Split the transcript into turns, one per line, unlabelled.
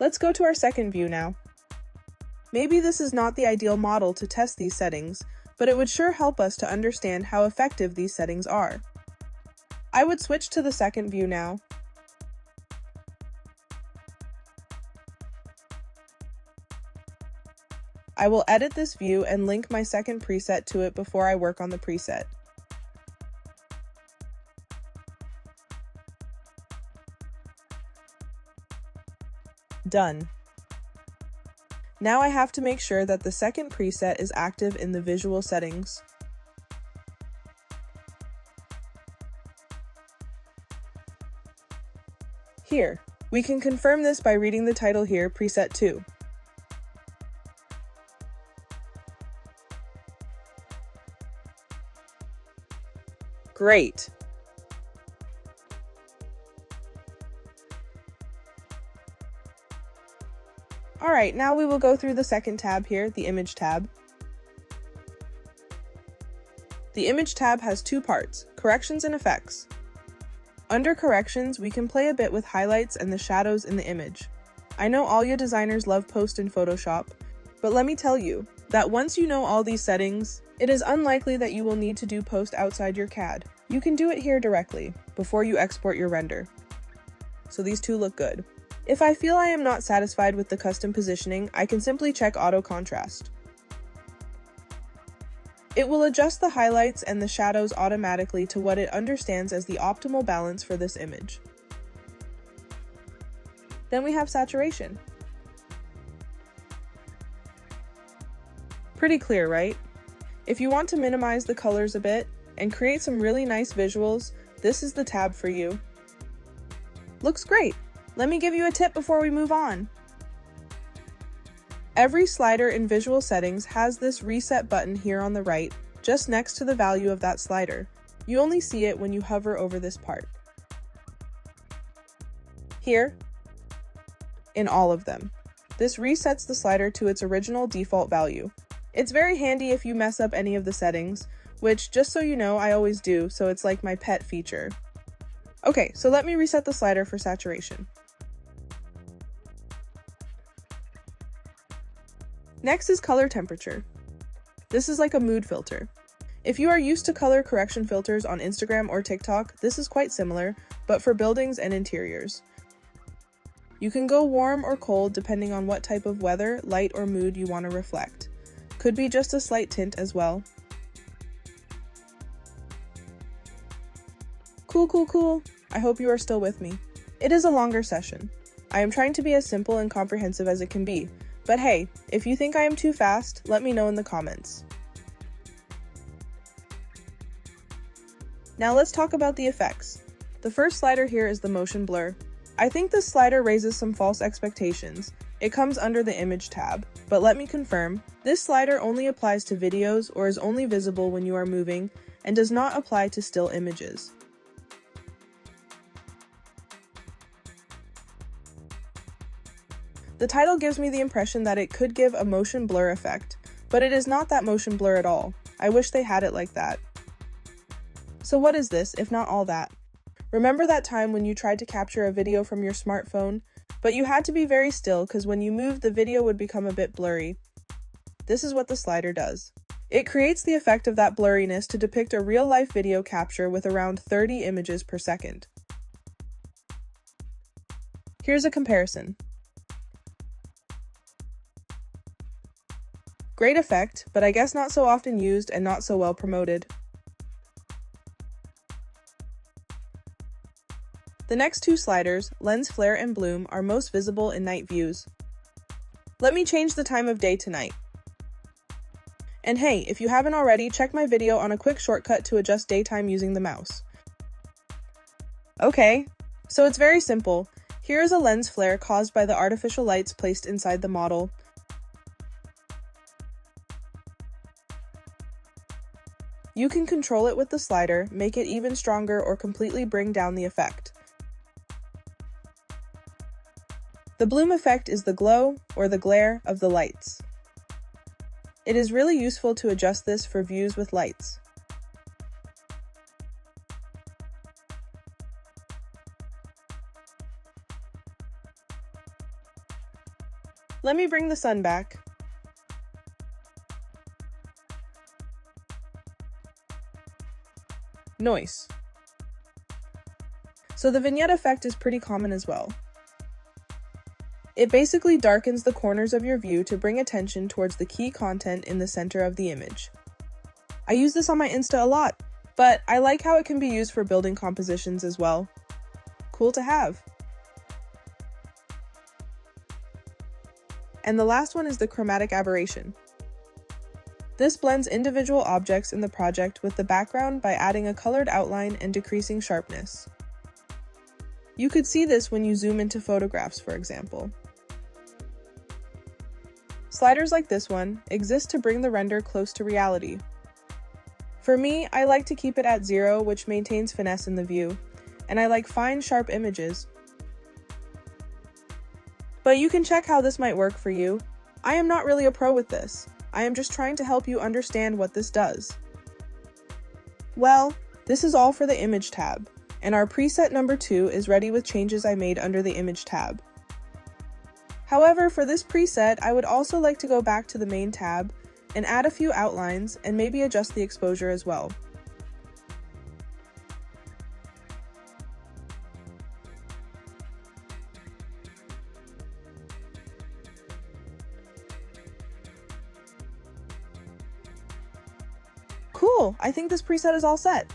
Let's go to our second view now. Maybe this is not the ideal model to test these settings, but it would sure help us to understand how effective these settings are. I would switch to the second view now. I will edit this view and link my second preset to it before I work on the preset. Done. Now I have to make sure that the second preset is active in the visual settings. Here, we can confirm this by reading the title here, Preset 2. Great! Alright, now we will go through the second tab here, the Image tab. The Image tab has two parts, Corrections and Effects. Under Corrections, we can play a bit with highlights and the shadows in the image. I know all you designers love post in Photoshop, but let me tell you that once you know all these settings, it is unlikely that you will need to do post outside your CAD. You can do it here directly, before you export your render. So these two look good. If I feel I am not satisfied with the custom positioning, I can simply check Auto Contrast. It will adjust the highlights and the shadows automatically to what it understands as the optimal balance for this image. Then we have Saturation. Pretty clear, right? If you want to minimize the colors a bit and create some really nice visuals, this is the tab for you. Looks great! Let me give you a tip before we move on. Every slider in Visual Settings has this Reset button here on the right, just next to the value of that slider. You only see it when you hover over this part. Here, in all of them. This resets the slider to its original default value. It's very handy if you mess up any of the settings, which, just so you know, I always do, so it's like my pet feature. Okay, so let me reset the slider for saturation. Next is color temperature. This is like a mood filter. If you are used to color correction filters on Instagram or TikTok, this is quite similar, but for buildings and interiors. You can go warm or cold depending on what type of weather, light, or mood you want to reflect. Could be just a slight tint as well. Cool. I hope you are still with me. It is a longer session. I am trying to be as simple and comprehensive as it can be. But hey, if you think I am too fast, let me know in the comments. Now let's talk about the effects. The first slider here is the motion blur. I think this slider raises some false expectations. It comes under the Image tab, but let me confirm, this slider only applies to videos or is only visible when you are moving and does not apply to still images. The title gives me the impression that it could give a motion blur effect, but it is not that motion blur at all. I wish they had it like that. So what is this, if not all that? Remember that time when you tried to capture a video from your smartphone, but you had to be very still because when you moved the video would become a bit blurry? This is what the slider does. It creates the effect of that blurriness to depict a real-life video capture with around 30 images per second. Here's a comparison. Great effect, but I guess not so often used and not so well promoted. The next two sliders, Lens Flare and Bloom, are most visible in night views. Let me change the time of day to night. And hey, if you haven't already, check my video on a quick shortcut to adjust daytime using the mouse. Okay, so it's very simple. Here is a lens flare caused by the artificial lights placed inside the model. You can control it with the slider, make it even stronger, or completely bring down the effect. The bloom effect is the glow, or the glare, of the lights. It is really useful to adjust this for views with lights. Let me bring the sun back. Noise. So the vignette effect is pretty common as well. It basically darkens the corners of your view to bring attention towards the key content in the center of the image. I use this on my Insta a lot, but I like how it can be used for building compositions as well. Cool to have. And the last one is the chromatic aberration. This blends individual objects in the project with the background by adding a colored outline and decreasing sharpness. You could see this when you zoom into photographs, for example. Sliders like this one exist to bring the render close to reality. For me, I like to keep it at 0, which maintains finesse in the view, and I like fine, sharp images. But you can check how this might work for you. I am not really a pro with this. I am just trying to help you understand what this does. Well, this is all for the image tab, and our preset number 2 is ready with changes I made under the image tab. However, for this preset, I would also like to go back to the main tab and add a few outlines and maybe adjust the exposure as well. Cool, I think this preset is all set.